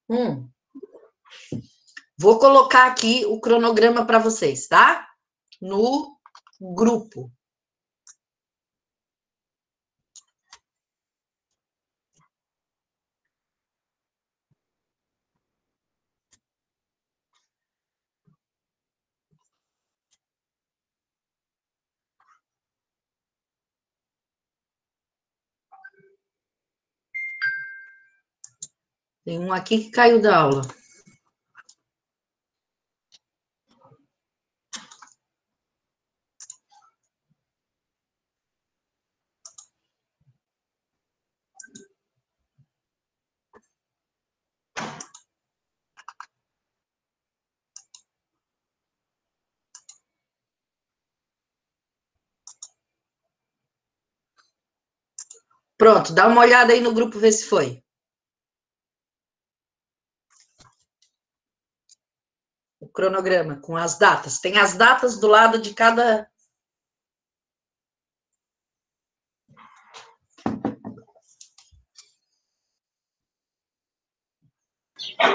Hum. Vou colocar aqui o cronograma para vocês, tá? No grupo. Tem um aqui que caiu da aula. Pronto, dá uma olhada aí no grupo, ver se foi. O cronograma com as datas. Tem as datas do lado de cada.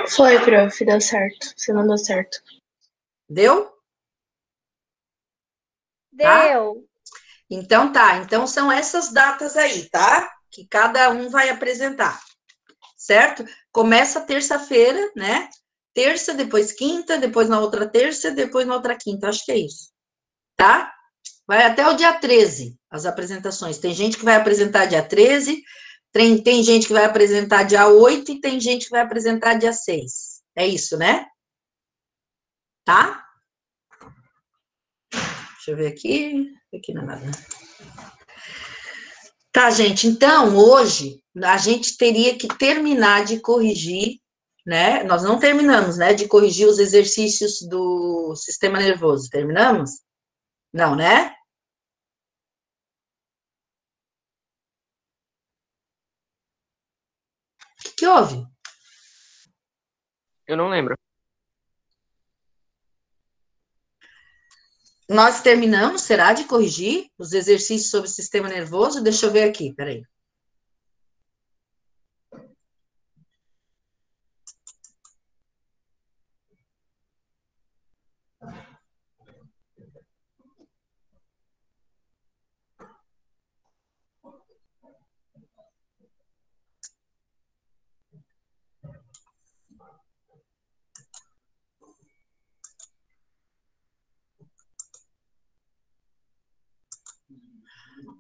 Foi, prof, deu certo. Você mandou certo. Deu? Tá? Deu. Então tá. Então são essas datas aí, tá? Que cada um vai apresentar. Certo? Começa terça-feira, né? Terça, depois quinta, depois na outra terça, depois na outra quinta. Acho que é isso. Tá? Vai até o dia 13, as apresentações. Tem gente que vai apresentar dia 13, tem gente que vai apresentar dia 8 e tem gente que vai apresentar dia 6. É isso, né? Tá? Deixa eu ver aqui. Aqui não é nada. Tá, gente. Então, hoje, a gente teria que terminar de corrigir, né? Nós não terminamos, né? De corrigir os exercícios do sistema nervoso. Terminamos? Não, né? O que houve? Eu não lembro. Nós terminamos, será, de corrigir os exercícios sobre o sistema nervoso? Deixa eu ver aqui, peraí.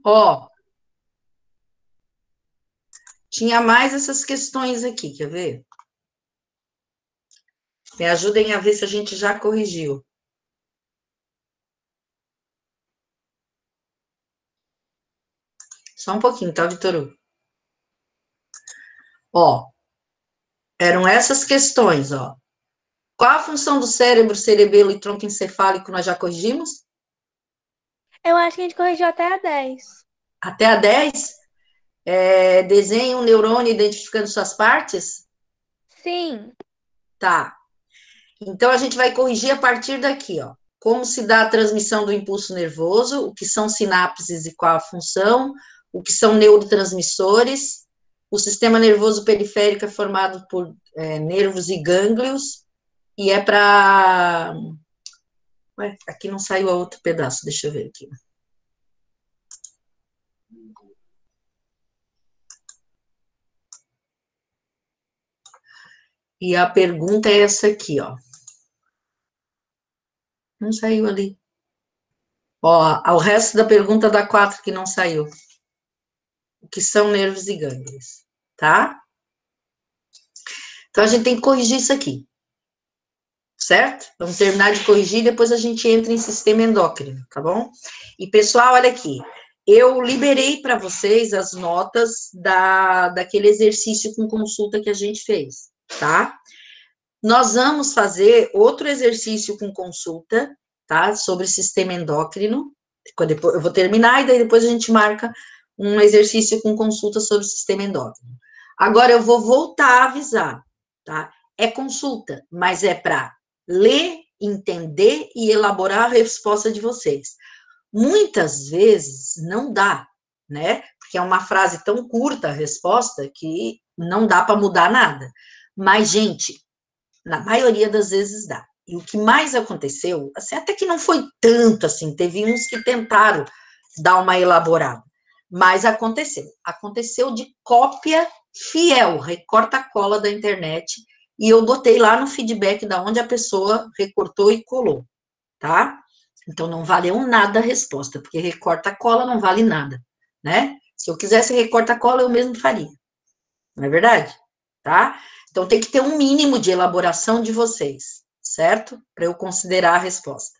Ó, tinha mais essas questões aqui, quer ver? Me ajudem a ver se a gente já corrigiu. Só um pouquinho, tá, Vitor Hugo? Ó, eram essas questões, ó. Qual a função do cérebro, cerebelo e tronco encefálico nós já corrigimos? Eu acho que a gente corrigiu até a 10. Até a 10? Desenhe um neurônio identificando suas partes? Sim. Tá. Então, a gente vai corrigir a partir daqui, ó. Como se dá a transmissão do impulso nervoso, o que são sinapses e qual a função, o que são neurotransmissores, o sistema nervoso periférico é formado por nervos e gânglios, e é para... Ué, aqui não saiu a outro pedaço, deixa eu ver aqui. E a pergunta é essa aqui, ó. Não saiu ali. Ó, o resto da pergunta da 4 que não saiu. O que são nervos e gânglios, tá? Então, a gente tem que corrigir isso aqui. Certo? Vamos terminar de corrigir, depois a gente entra em sistema endócrino, tá bom? E, pessoal, olha aqui. Eu liberei para vocês as notas daquele exercício com consulta que a gente fez, tá? Nós vamos fazer outro exercício com consulta, tá? Sobre sistema endócrino. Eu vou terminar e daí depois a gente marca um exercício com consulta sobre o sistema endócrino. Agora eu vou voltar a avisar, tá? É consulta, mas é para ler, entender e elaborar a resposta de vocês. Muitas vezes não dá, né? Porque é uma frase tão curta a resposta que não dá para mudar nada. Mas, gente, na maioria das vezes dá. E o que mais aconteceu, assim, até que não foi tanto assim, teve uns que tentaram dar uma elaborada, mas aconteceu. Aconteceu de cópia fiel, recorta-cola da internet, e eu botei lá no feedback da onde a pessoa recortou e colou, tá? Então não valeu nada a resposta, porque recorta-cola não vale nada, né? Se eu quisesse recorta-cola, eu mesmo faria. Não é verdade? Tá? Então tem que ter um mínimo de elaboração de vocês, certo? Para eu considerar a resposta.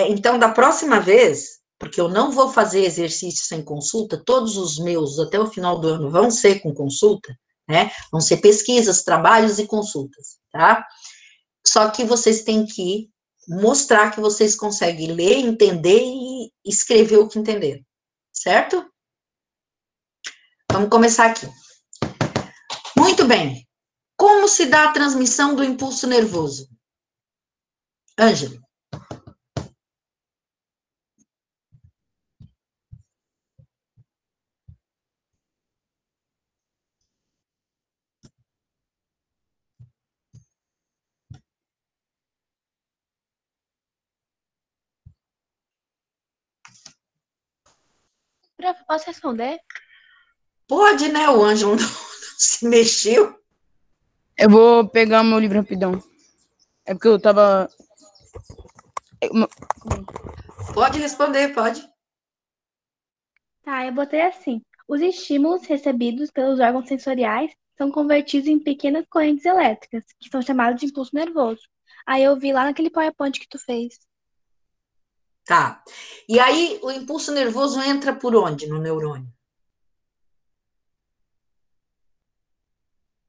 Então, da próxima vez, porque eu não vou fazer exercício sem consulta, todos os meus até o final do ano vão ser com consulta, né? Vão ser pesquisas, trabalhos e consultas, tá? Só que vocês têm que mostrar que vocês conseguem ler, entender e escrever o que entenderam, certo? Vamos começar aqui. Muito bem. Como se dá a transmissão do impulso nervoso? Ângelo. Prof, posso responder? Pode, né? O Ângelo não se mexeu. Eu vou pegar meu livro rapidão. É porque eu tava... Pode responder, pode. Tá, eu botei assim. Os estímulos recebidos pelos órgãos sensoriais são convertidos em pequenas correntes elétricas, que são chamadas de impulso nervoso. Aí eu vi lá naquele PowerPoint que tu fez. Tá. E aí, o impulso nervoso entra por onde no neurônio?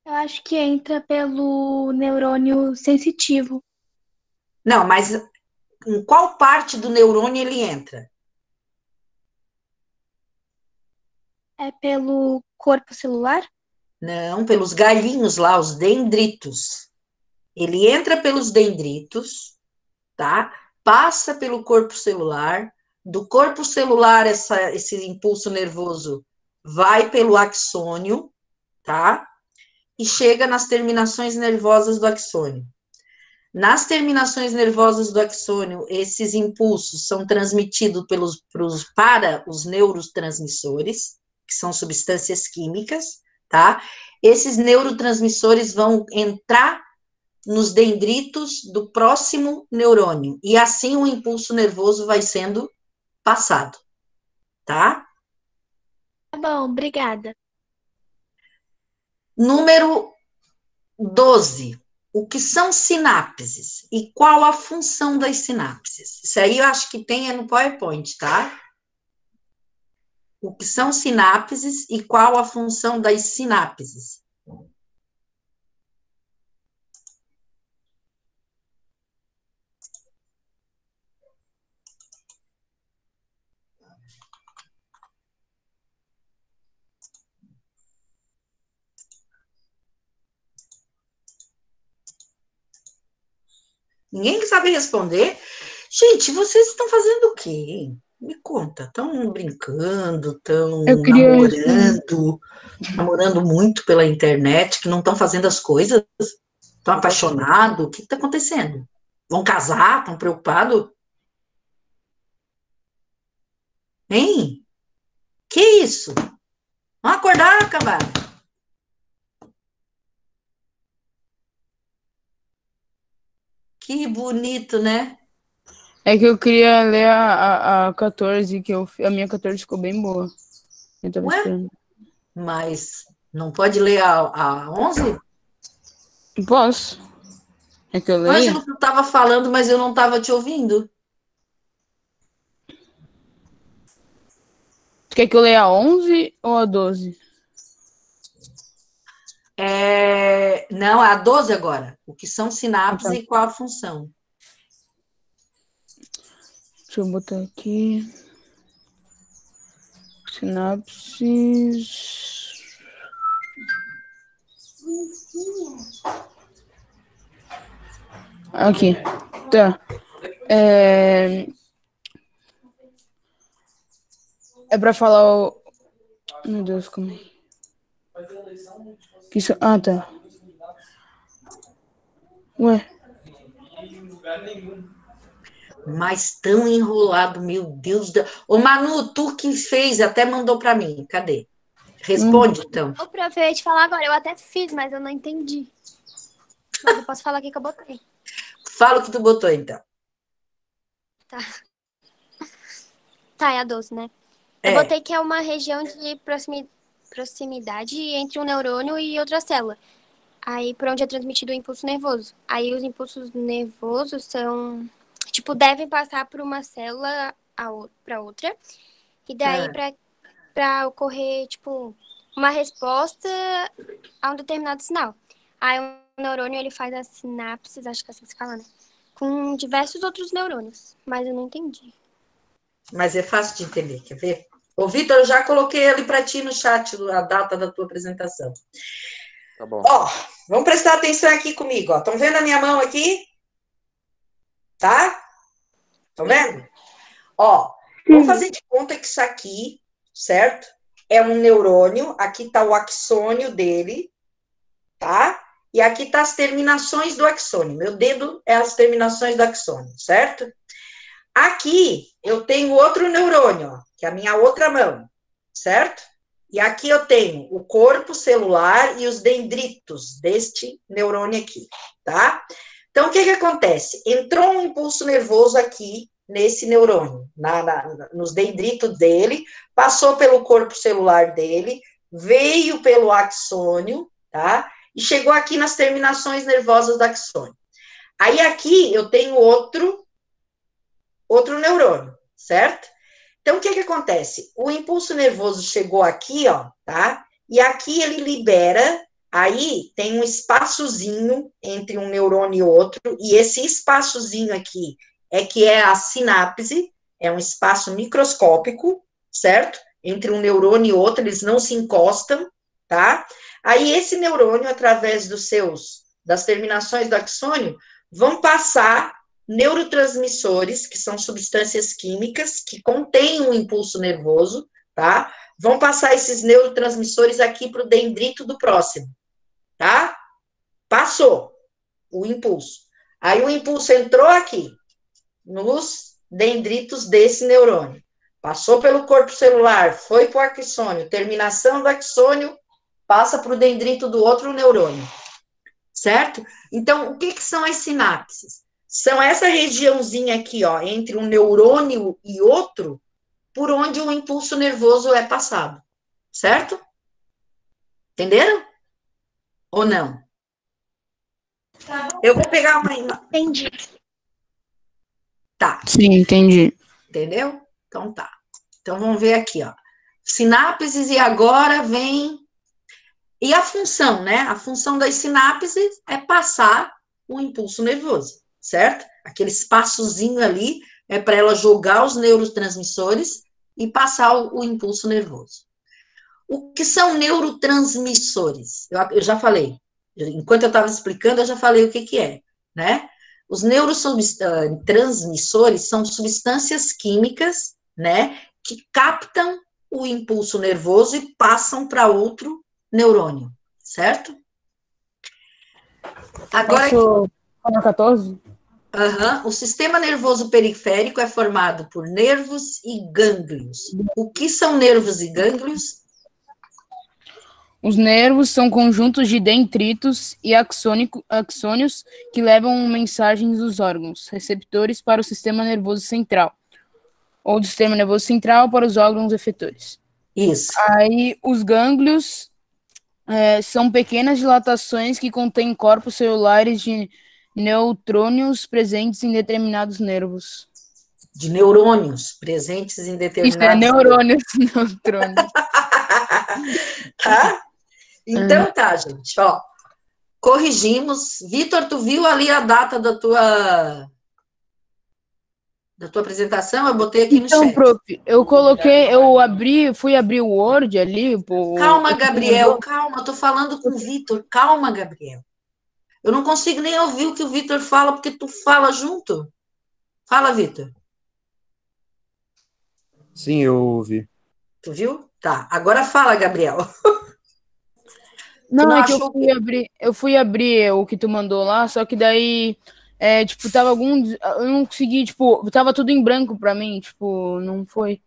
Eu acho que entra pelo neurônio sensitivo. Não, mas em qual parte do neurônio ele entra? É pelo corpo celular? Não, pelos galhinhos lá, os dendritos. Ele entra pelos dendritos, tá? Passa pelo corpo celular. Do corpo celular, esse impulso nervoso vai pelo axônio, tá? E chega nas terminações nervosas do axônio. Nas terminações nervosas do axônio, esses impulsos são transmitidos para os neurotransmissores, que são substâncias químicas, tá? Esses neurotransmissores vão entrar nos dendritos do próximo neurônio, e assim o impulso nervoso vai sendo passado, tá? Tá bom, obrigada. Número 12. O que são sinapses e qual a função das sinapses? Isso aí eu acho que tem no PowerPoint, tá? O que são sinapses e qual a função das sinapses? Ninguém sabe responder? Gente, vocês estão fazendo o quê? Me conta, estão brincando, estão Eu queria responder. namorando muito pela internet, que não estão fazendo as coisas? Estão apaixonados? O que está acontecendo? Vão casar? Estão preocupados? Hein? Que isso? Vamos acordar, cambada. Que bonito, né? É que eu queria ler a 14, a minha 14 ficou bem boa. Eu tava Ué? esperando. Mas não pode ler a 11? Posso? É que eu leio? Ângelo, tu estava falando, mas eu não estava te ouvindo. Tu quer que eu leia a 11 ou a 12? Não, é a 12 agora. O que são sinapses Tá. e qual a função? Deixa eu botar aqui. Sinapses. Aqui. Tá. É pra falar o... Meu Deus, como é? Ah, tá. Ué, Mas tão enrolado, meu Deus do... Ô, Manu, tu que fez, até mandou para mim. Cadê? Responde, então. Ô, prof, eu ia te falar agora. Eu até fiz, mas eu não entendi. Mas eu posso falar aqui que eu botei. Fala o que tu botou, então. Tá, é a 12, né? Eu É. botei que é uma região de proximidade entre um neurônio e outra célula. Aí, por onde é transmitido o impulso nervoso. Aí, os impulsos nervosos são... Tipo, devem passar por uma célula para outra. E daí, para ocorrer, tipo, uma resposta a um determinado sinal. Aí, um neurônio, ele faz as sinapses, acho que é assim que se fala, né? Com diversos outros neurônios. Mas eu não entendi. Mas é fácil de entender, quer ver? Ô, Vitor, eu já coloquei ali para ti no chat a data da tua apresentação. Tá bom. Ó, vamos prestar atenção aqui comigo, ó. Estão vendo a minha mão aqui? Tá? Estão vendo? Ó, vamos fazer de conta que isso aqui, certo? É um neurônio, aqui está o axônio dele, tá? E aqui tá as terminações do axônio. Meu dedo é as terminações do axônio, certo? Aqui eu tenho outro neurônio, ó, que é a minha outra mão, certo? E aqui eu tenho o corpo celular e os dendritos deste neurônio aqui, tá? Então, o que acontece? Entrou um impulso nervoso aqui nesse neurônio, nos dendritos dele, passou pelo corpo celular dele, veio pelo axônio, tá? E chegou aqui nas terminações nervosas do axônio. Aí aqui eu tenho outro neurônio, certo? Então, o que acontece? O impulso nervoso chegou aqui, ó, tá? E aqui ele libera, aí tem um espaçozinho entre um neurônio e outro, e esse espaçozinho aqui é que é a sinapse, é um espaço microscópico, certo? Entre um neurônio e outro, eles não se encostam, tá? Aí esse neurônio, através das terminações do axônio, vão passar neurotransmissores, que são substâncias químicas que contêm um impulso nervoso, tá? Vão passar esses neurotransmissores aqui para o dendrito do próximo, tá? Passou o impulso. Aí o impulso entrou aqui, nos dendritos desse neurônio. Passou pelo corpo celular, foi para o axônio, terminação do axônio, passa para o dendrito do outro neurônio, certo? Então, o que são as sinapses? São essa regiãozinha aqui, ó, entre um neurônio e outro, por onde o impulso nervoso é passado, certo? Entenderam? Ou não? Eu vou pegar uma imagem. Entendi. Tá. sim, entendi. Entendeu? Então tá. Então vamos ver aqui, ó. Sinapses e agora vem... E a função, né? A função das sinapses é passar o impulso nervoso, certo? Aquele espaçozinho ali é para ela jogar os neurotransmissores e passar o impulso nervoso. O que são neurotransmissores? Eu já falei. Enquanto eu estava explicando, eu já falei o que é, né? Os neurotransmissores são substâncias químicas, né, que captam o impulso nervoso e passam para outro neurônio, certo? Agora, Posso falar 14? o sistema nervoso periférico é formado por nervos e gânglios. O que são nervos e gânglios? Os nervos são conjuntos de dendritos e axônios que levam mensagens dos órgãos receptores para o sistema nervoso central, ou do sistema nervoso central para os órgãos efetores. Isso. Aí, os gânglios são pequenas dilatações que contêm corpos celulares de neutrônios presentes em determinados nervos. De neurônios presentes em determinados... Isso, neurônios, neutrônios. Tá? Então tá, gente, ó. Corrigimos. Vitor, tu viu ali a data da tua apresentação? Eu botei aqui no chat. Então, prof, fui abrir o Word ali. Calma, Gabriel, calma, tô falando com o Vitor. Calma, Gabriel. Eu não consigo nem ouvir o que o Vitor fala, porque tu fala junto. Fala, Vitor. Sim, eu ouvi. Tu viu? Tá. Agora fala, Gabriel. Não, não é que achou o quê? eu fui abrir o que tu mandou lá, só que daí, tipo, tava eu não consegui, tipo, tava tudo em branco pra mim, tipo, não foi,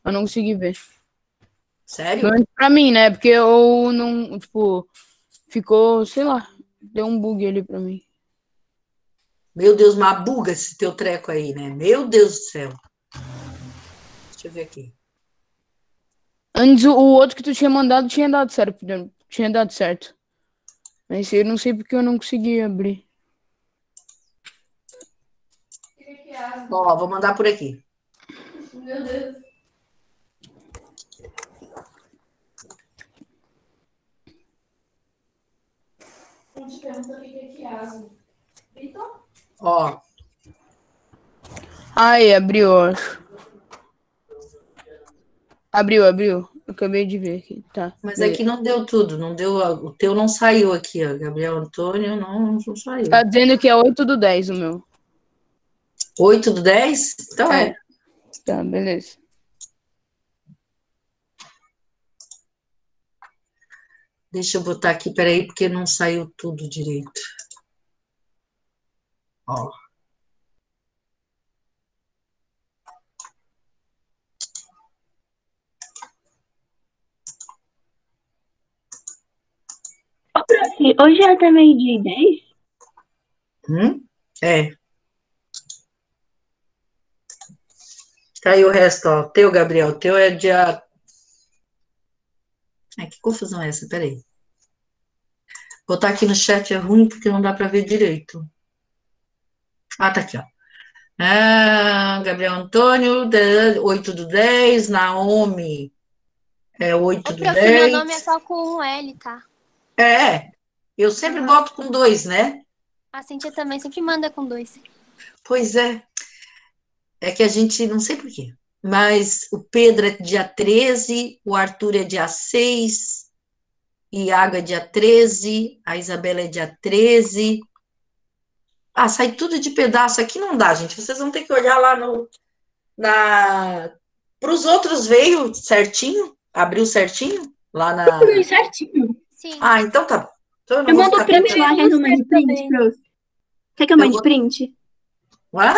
eu não consegui ver. Pelo Sério? menos pra mim, né, porque eu não, tipo, ficou, sei lá, deu um bug ali pra mim. Meu Deus, uma buga esse teu treco aí, né? Meu Deus do céu. Deixa eu ver aqui. Antes, o outro que tu tinha mandado tinha dado certo. Mas eu não sei porque eu não consegui abrir. Ó, vou mandar por aqui. Meu Deus. Não te pergunta o que é quiasmo. Ó, Ai, abriu, eu acho. Abriu. Eu acabei de ver aqui. Tá, mas beleza. aqui não deu tudo, não deu, o teu não saiu aqui, ó. Gabriel Antônio não saiu. Tá dizendo que é 8/10 o meu. 8/10? Então É, é. tá, beleza. Deixa eu botar aqui, peraí, porque não saiu tudo direito. Ó, Hoje é até meio-dia e 10? é. Tá aí o resto, ó. Teu, Gabriel, teu é dia. Ai, que confusão é essa? Peraí. Botar aqui no chat é ruim porque não dá para ver direito. Ah, tá aqui, ó. Gabriel Antônio, 8/10. Naomi, é oito Ô, do prof, meu nome é 10. só com um L, tá? É, eu sempre Aham. boto com 2, né? A Cintia também sempre manda com 2. Pois é. É que a gente, não sei por quê, mas o Pedro é dia 13, o Arthur é dia 6, Iago é dia 13, a Isabela é dia 13. Ah, sai tudo de pedaço. Aqui não dá, gente. Vocês vão ter que olhar lá no, na... Para os outros veio certinho? Abriu certinho? Lá Tudo na... certinho. Sim. Ah, então tá bom. Então eu não Eu vou mando ficar print tentando. lá, quer que eu mande print, também. prof? Quer que eu Eu mande vou... print? Hã?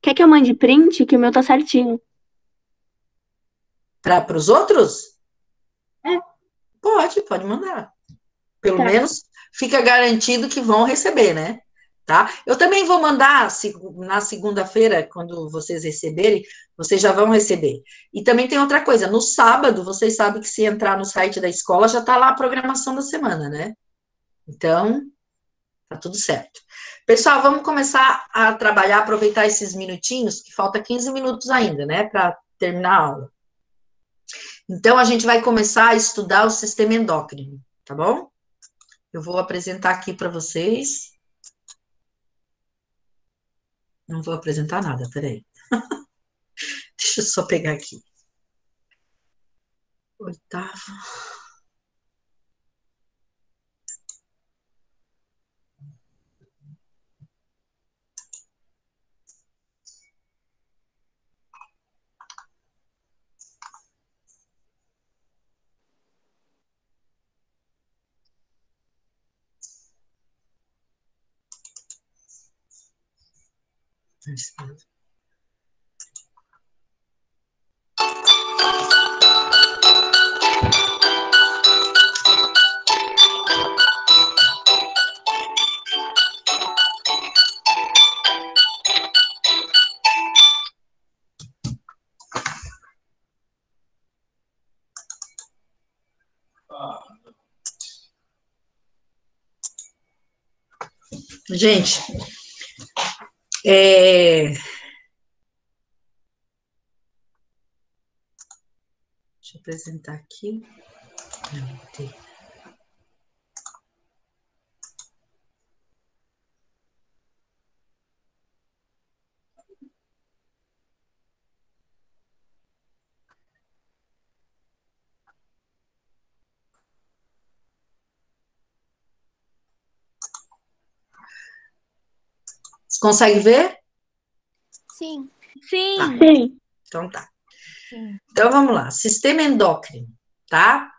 Quer que eu mande print? Que o meu tá certinho. Para os outros? É, Pode mandar. Pelo tá. menos fica garantido que vão receber, né? Tá? Eu também vou mandar na segunda-feira, quando vocês receberem, vocês já vão receber. E também tem outra coisa, no sábado, vocês sabem que se entrar no site da escola, já está lá a programação da semana, né? Então, tá tudo certo. Pessoal, vamos começar a trabalhar, aproveitar esses minutinhos, que falta 15 minutos ainda, né, para terminar a aula. Então, a gente vai começar a estudar o sistema endócrino, tá bom? Eu vou apresentar aqui para vocês. Não vou apresentar nada, peraí. Deixa eu só pegar aqui. Oitavo. Gente, deixa eu apresentar aqui. Não, tem. Você consegue ver? Sim. Sim. Então tá. Então vamos lá. Sistema endócrino, tá?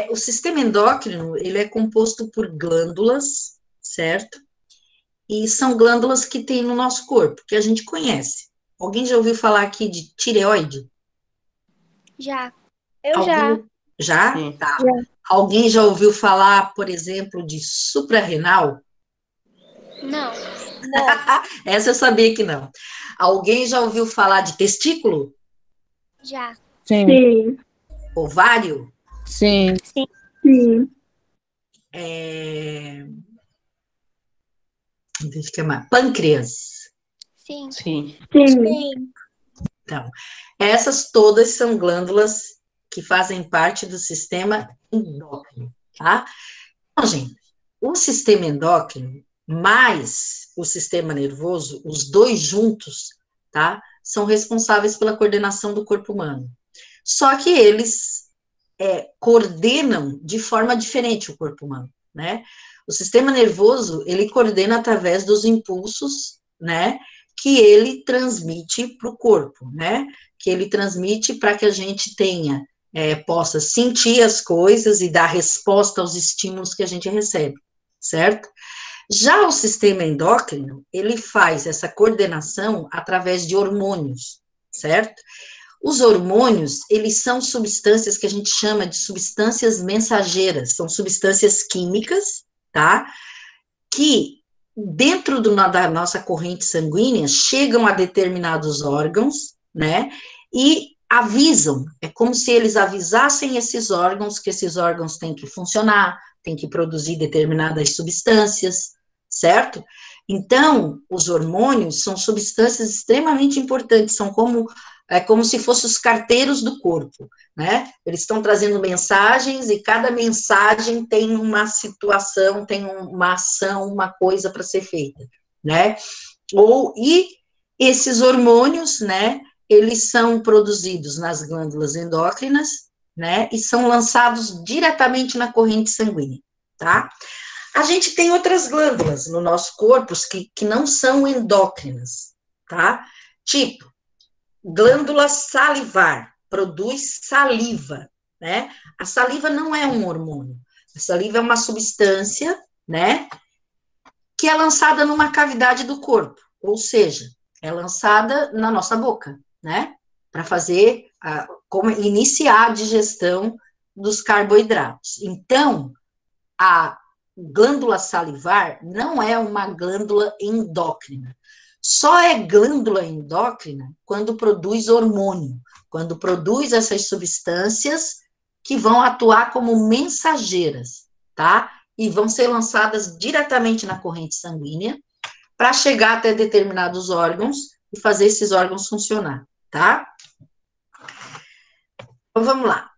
O sistema endócrino, ele é composto por glândulas, certo? E são glândulas que tem no nosso corpo, que a gente conhece. Alguém já ouviu falar aqui de tireoide? Já. Eu já. Alguém... Já? Sim. Tá. Alguém já ouviu falar, por exemplo, de suprarrenal? Não. Essa eu sabia que não. Alguém já ouviu falar de testículo? Já. Sim, Sim. Ovário? sim, Sim. Deixa eu chamar. Pâncreas. Sim. Sim. Sim. Então, essas todas são glândulas que fazem parte do sistema endócrino, tá? Então, gente, o sistema endócrino mais o sistema nervoso, os dois juntos, tá? São responsáveis pela coordenação do corpo humano. Só que eles coordenam de forma diferente o corpo humano, né? O sistema nervoso, ele coordena através dos impulsos, né? Que ele transmite para o corpo, né? Que ele transmite para que a gente tenha, possa sentir as coisas e dar resposta aos estímulos que a gente recebe, certo? Já o sistema endócrino, ele faz essa coordenação através de hormônios, certo? Os hormônios, eles são substâncias que a gente chama de substâncias mensageiras, são substâncias químicas, tá? Que dentro da nossa corrente sanguínea chegam a determinados órgãos, né? E avisam, é como se eles avisassem esses órgãos que esses órgãos têm que funcionar, têm que produzir determinadas substâncias, certo? Então, os hormônios são substâncias extremamente importantes, são como se fossem os carteiros do corpo, né? Eles estão trazendo mensagens e cada mensagem tem uma situação, tem uma ação, uma coisa para ser feita, né? E esses hormônios, né? Eles são produzidos nas glândulas endócrinas, né? E são lançados diretamente na corrente sanguínea, tá? A gente tem outras glândulas no nosso corpo que não são endócrinas, tá? Tipo, glândula salivar, produz saliva, né? A saliva não é um hormônio. A saliva é uma substância, né? Que é lançada numa cavidade do corpo, ou seja, é lançada na nossa boca, né? Para fazer, como iniciar a digestão dos carboidratos. Então, a glândula salivar não é uma glândula endócrina. Só é glândula endócrina quando produz hormônio, quando produz essas substâncias que vão atuar como mensageiras, tá? E vão ser lançadas diretamente na corrente sanguínea para chegar até determinados órgãos e fazer esses órgãos funcionar, tá? Então, vamos lá.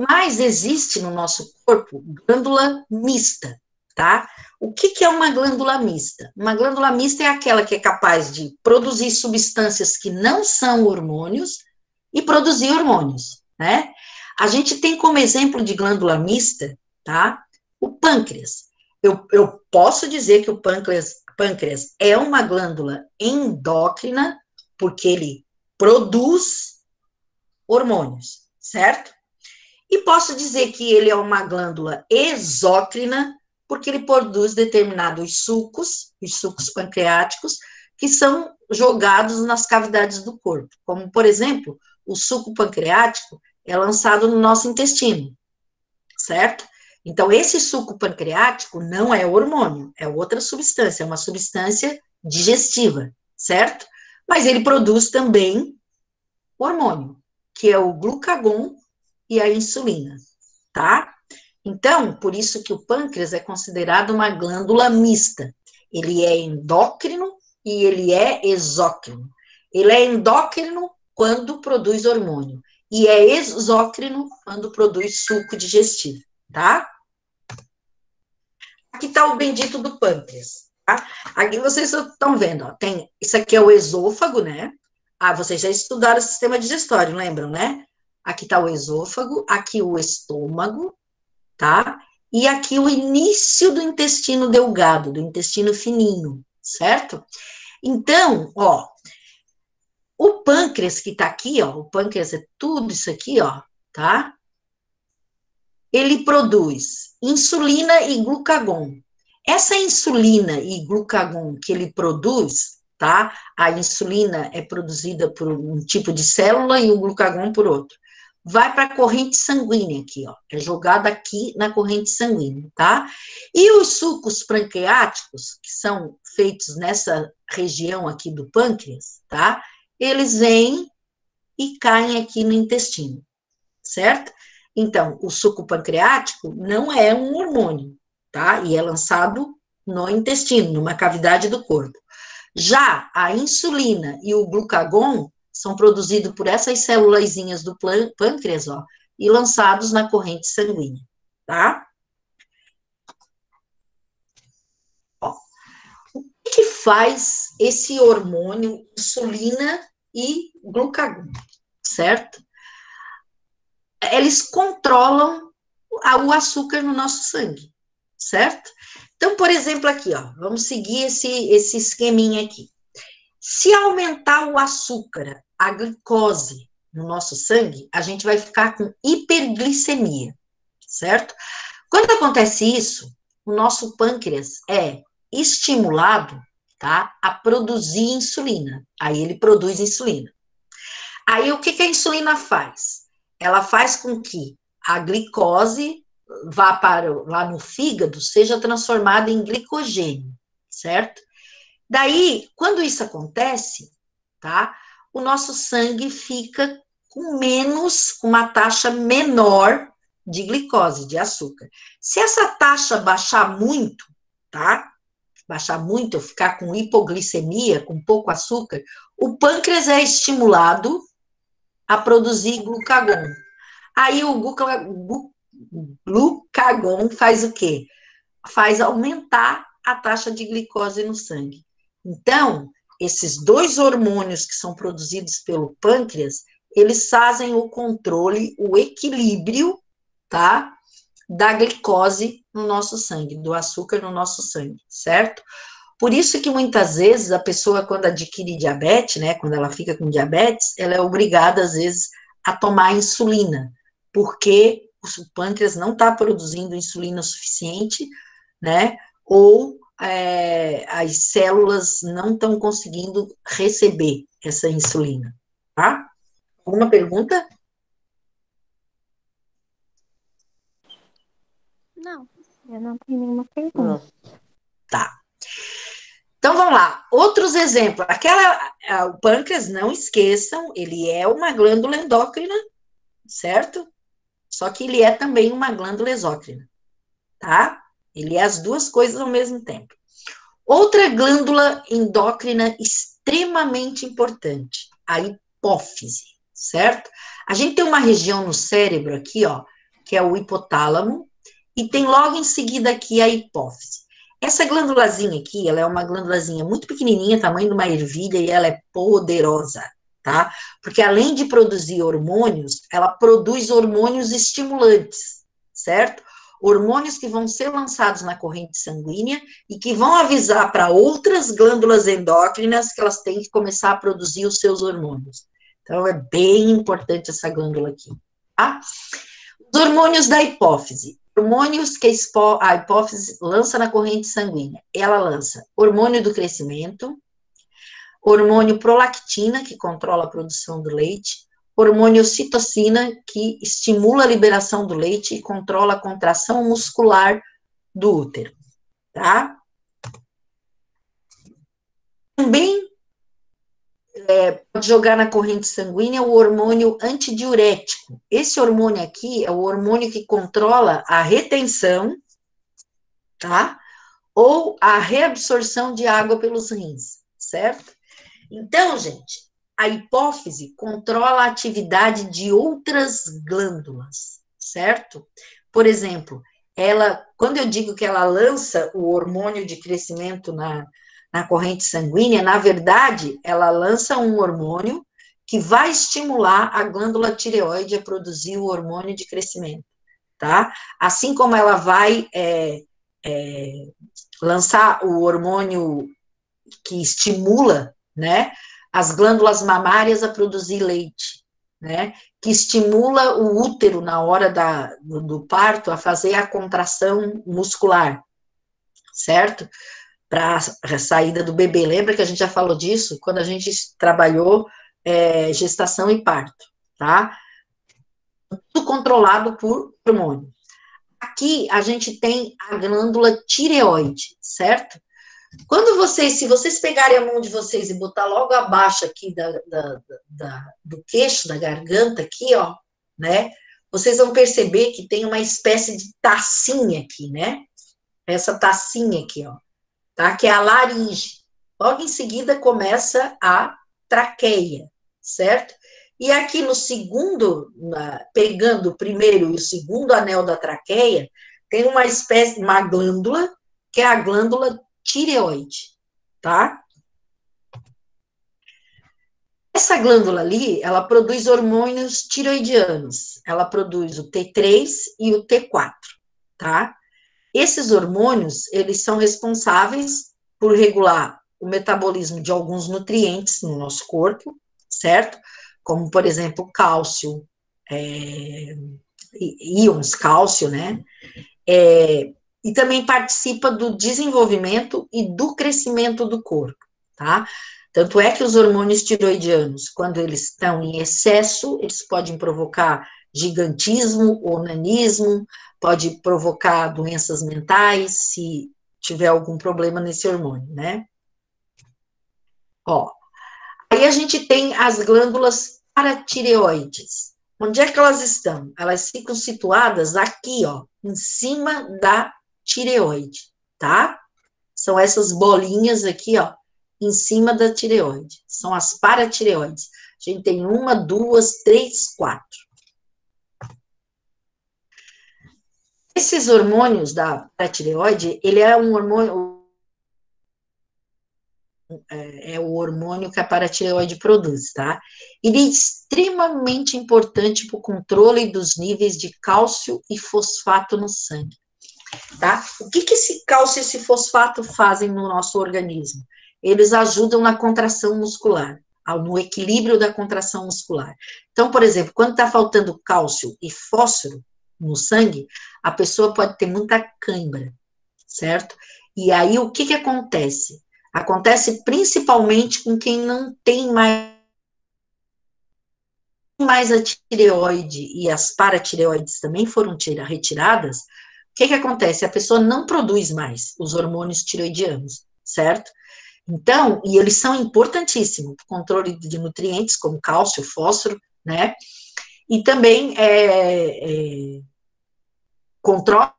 Mas existe no nosso corpo glândula mista, tá? O que é uma glândula mista? Uma glândula mista é aquela que é capaz de produzir substâncias que não são hormônios e produzir hormônios, né? A gente tem como exemplo de glândula mista, tá? O pâncreas. Eu posso dizer que o pâncreas é uma glândula endócrina, porque ele produz hormônios, certo? E posso dizer que ele é uma glândula exócrina, porque ele produz determinados sucos, os sucos pancreáticos, que são jogados nas cavidades do corpo. Como, por exemplo, o suco pancreático é lançado no nosso intestino, certo? Então, esse suco pancreático não é hormônio, é outra substância, é uma substância digestiva, certo? Mas ele produz também hormônio, que é o glucagon e a insulina, tá? Então, por isso que o pâncreas é considerado uma glândula mista. Ele é endócrino e ele é exócrino. Ele é endócrino quando produz hormônio e é exócrino quando produz suco digestivo, tá? Aqui está o bendito do pâncreas, tá? Aqui vocês estão vendo, ó, isso aqui é o esôfago, né? Vocês já estudaram o sistema digestório, lembram, né? Aqui está o esôfago, aqui o estômago, tá? E aqui o início do intestino delgado, do intestino fininho, certo? Então, ó, o pâncreas que tá aqui, ó, o pâncreas é tudo isso aqui, ó, tá? ele produz insulina e glucagon. Essa insulina e glucagon que ele produz, tá? A insulina é produzida por um tipo de célula e o glucagon por outro. Vai para a corrente sanguínea aqui, ó. É jogada aqui na corrente sanguínea, tá? E os sucos pancreáticos, que são feitos nessa região aqui do pâncreas, tá? Eles vêm e caem aqui no intestino, certo? Então, o suco pancreático não é um hormônio, tá? E é lançado no intestino, numa cavidade do corpo. Já a insulina e o glucagon são produzidos por essas célulazinhas do pâncreas, ó, e lançados na corrente sanguínea, tá? Ó, o que faz esse hormônio insulina e glucagon, certo? Eles controlam o açúcar no nosso sangue, certo? Então, por exemplo, aqui, ó, vamos seguir esse esqueminha aqui. Se aumentar o açúcar, a glicose no nosso sangue, a gente vai ficar com hiperglicemia, certo? Quando acontece isso, o nosso pâncreas é estimulado, tá, a produzir insulina. Aí ele produz insulina. Aí o que a insulina faz? Ela faz com que a glicose vá para lá no fígado, seja transformada em glicogênio, certo? Daí, quando isso acontece, tá? O nosso sangue fica com uma taxa menor de glicose, de açúcar. Se essa taxa baixar muito, tá? Baixar muito, eu ficar com hipoglicemia, com pouco açúcar, o pâncreas é estimulado a produzir glucagon. Aí o glucagon faz o quê? Faz aumentar a taxa de glicose no sangue. Então, esses dois hormônios que são produzidos pelo pâncreas, eles fazem o controle, o equilíbrio, tá? Da glicose no nosso sangue, do açúcar no nosso sangue, certo? Por isso que muitas vezes a pessoa, quando adquire diabetes, né, quando ela fica com diabetes, ela é obrigada, às vezes, a tomar insulina, porque o pâncreas não está produzindo insulina suficiente, né, ou as células não estão conseguindo receber essa insulina, tá? Alguma pergunta? Não. Eu não tenho nenhuma pergunta. Tá. Então, vamos lá. Outros exemplos. O pâncreas, não esqueçam, ele é uma glândula endócrina, certo? Só que ele é também uma glândula exócrina, tá? Ele é as duas coisas ao mesmo tempo. Outra glândula endócrina extremamente importante, a hipófise, certo? A gente tem uma região no cérebro aqui, ó, que é o hipotálamo, e tem logo em seguida aqui a hipófise. Essa glândulazinha aqui, ela é uma glândulazinha muito pequenininha, tamanho de uma ervilha, e ela é poderosa, tá? Porque além de produzir hormônios, ela produz hormônios estimulantes, certo? Hormônios que vão ser lançados na corrente sanguínea e que vão avisar para outras glândulas endócrinas que elas têm que começar a produzir os seus hormônios. Então, é bem importante essa glândula aqui, tá? Os hormônios da hipófise. Hormônios que a hipófise lança na corrente sanguínea. Ela lança hormônio do crescimento, hormônio prolactina, que controla a produção do leite, hormônio ocitocina, que estimula a liberação do leite e controla a contração muscular do útero, tá? Também pode jogar na corrente sanguínea o hormônio antidiurético. Esse hormônio aqui é o hormônio que controla a retenção, tá? Ou a reabsorção de água pelos rins, certo? Então, gente, a hipófise controla a atividade de outras glândulas, certo? Por exemplo, quando eu digo que ela lança o hormônio de crescimento na corrente sanguínea, na verdade, ela lança um hormônio que vai estimular a glândula tireoide a produzir o hormônio de crescimento, tá? Assim como ela vai lançar o hormônio que estimula, né, as glândulas mamárias a produzir leite, né? que estimula o útero na hora do parto a fazer a contração muscular, certo? Para a saída do bebê. Lembra que a gente já falou disso quando a gente trabalhou gestação e parto, tá? Tudo controlado por hormônio. Aqui a gente tem a glândula tireoide, certo? Se vocês pegarem a mão de vocês e botar logo abaixo aqui do queixo, da garganta aqui, ó, né? Vocês vão perceber que tem uma espécie de tacinha aqui, né? Essa tacinha aqui, ó, tá? Que é a laringe. Logo em seguida começa a traqueia, certo? E aqui no segundo, pegando o primeiro e o segundo anel da traqueia, tem uma glândula, que é a glândula tireoide, tá? Essa glândula ali, ela produz hormônios tireoidianos. Ela produz o T3 e o T4, tá? Esses hormônios, eles são responsáveis por regular o metabolismo de alguns nutrientes no nosso corpo, certo? Como, por exemplo, cálcio, íons cálcio, né? E também participa do desenvolvimento e do crescimento do corpo, tá? Tanto é que os hormônios tiroidianos, quando eles estão em excesso, eles podem provocar gigantismo, onanismo, pode provocar doenças mentais, se tiver algum problema nesse hormônio, né? Ó, aí a gente tem as glândulas paratireoides. Onde é que elas estão? Elas ficam situadas aqui, ó, em cima da tireoide, tá? São essas bolinhas aqui, ó, em cima da tireoide. São as paratireoides. A gente tem 1, 2, 3, 4. Esses hormônios da paratireoide, ele é um hormônio, é o hormônio que a paratireoide produz, tá? Ele é extremamente importante para o controle dos níveis de cálcio e fosfato no sangue, tá? O que esse cálcio e esse fosfato fazem no nosso organismo? Eles ajudam na contração muscular, no equilíbrio da contração muscular. Então, por exemplo, quando está faltando cálcio e fósforo no sangue, a pessoa pode ter muita cãibra, certo? E aí, o que acontece? Acontece principalmente com quem não tem mais a tireoide e as paratireoides também foram retiradas. O que acontece? A pessoa não produz mais os hormônios tireoidianos, certo? Então, e eles são importantíssimos, controle de nutrientes como cálcio, fósforo, né? E também controle,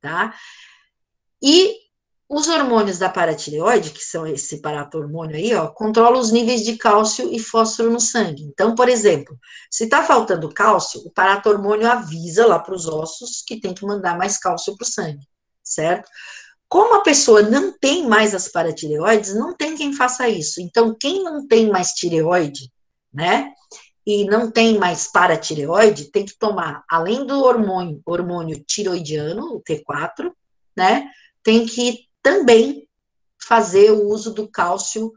tá? E os hormônios da paratireoide, que são esse paratormônio aí, ó, controlam os níveis de cálcio e fósforo no sangue. Então, por exemplo, se está faltando cálcio, o paratormônio avisa lá para os ossos que tem que mandar mais cálcio para o sangue, certo? Como a pessoa não tem mais as paratireoides, não tem quem faça isso. Então, quem não tem mais tireoide, né, e não tem mais paratireoide, tem que tomar, além do hormônio tiroidiano, o T4, né, tem que também fazer o uso do cálcio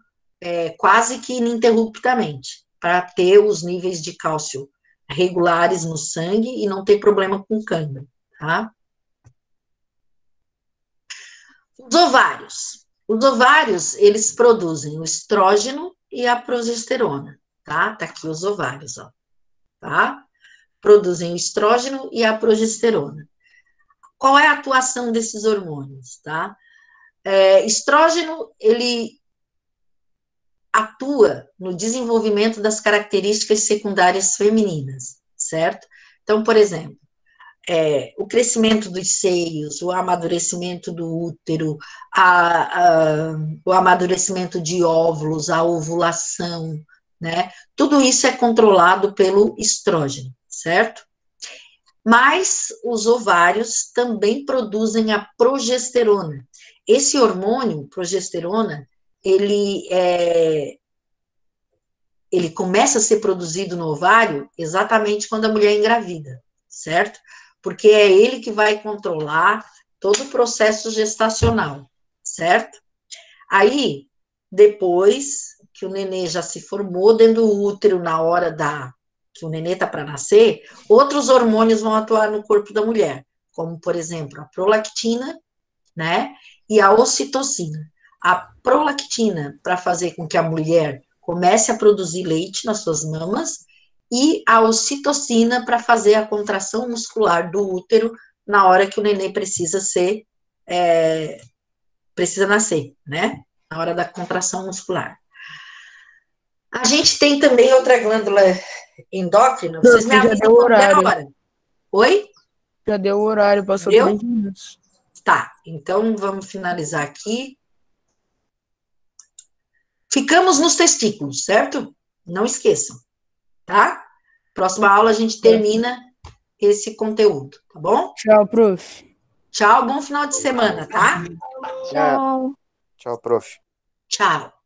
quase que ininterruptamente, para ter os níveis de cálcio regulares no sangue e não ter problema com câncer, tá? Os ovários. Os ovários, eles produzem o estrógeno e a progesterona, tá? Tá aqui os ovários, ó, tá? Produzem o estrógeno e a progesterona. Qual é a atuação desses hormônios, tá? Estrógeno, ele atua no desenvolvimento das características secundárias femininas, certo? Então, por exemplo, o crescimento dos seios, o amadurecimento do útero, o amadurecimento de óvulos, a ovulação, né? Tudo isso é controlado pelo estrógeno, certo? Mas os ovários também produzem a progesterona. Esse hormônio, progesterona, ele começa a ser produzido no ovário exatamente quando a mulher engravida, certo? Porque é ele que vai controlar todo o processo gestacional, certo? Aí, depois que o nenê já se formou dentro do útero na hora que o nenê está para nascer, outros hormônios vão atuar no corpo da mulher, como, por exemplo, a prolactina, né, e a ocitocina. A prolactina, para fazer com que a mulher comece a produzir leite nas suas mamas, e a ocitocina, para fazer a contração muscular do útero na hora que o nenê precisa nascer, né, na hora da contração muscular. A gente tem também outra glândula endócrina. Vocês me Já avisam deu o quando der a horário. hora. Oi? Já deu o horário, passou Deu? 3 minutos. Tá, então vamos finalizar aqui. Ficamos nos testículos, certo? Não esqueçam, tá? Próxima aula a gente termina esse conteúdo, tá bom? Tchau, prof. Tchau, bom final de semana, tá? Tchau. Tchau, prof. Tchau.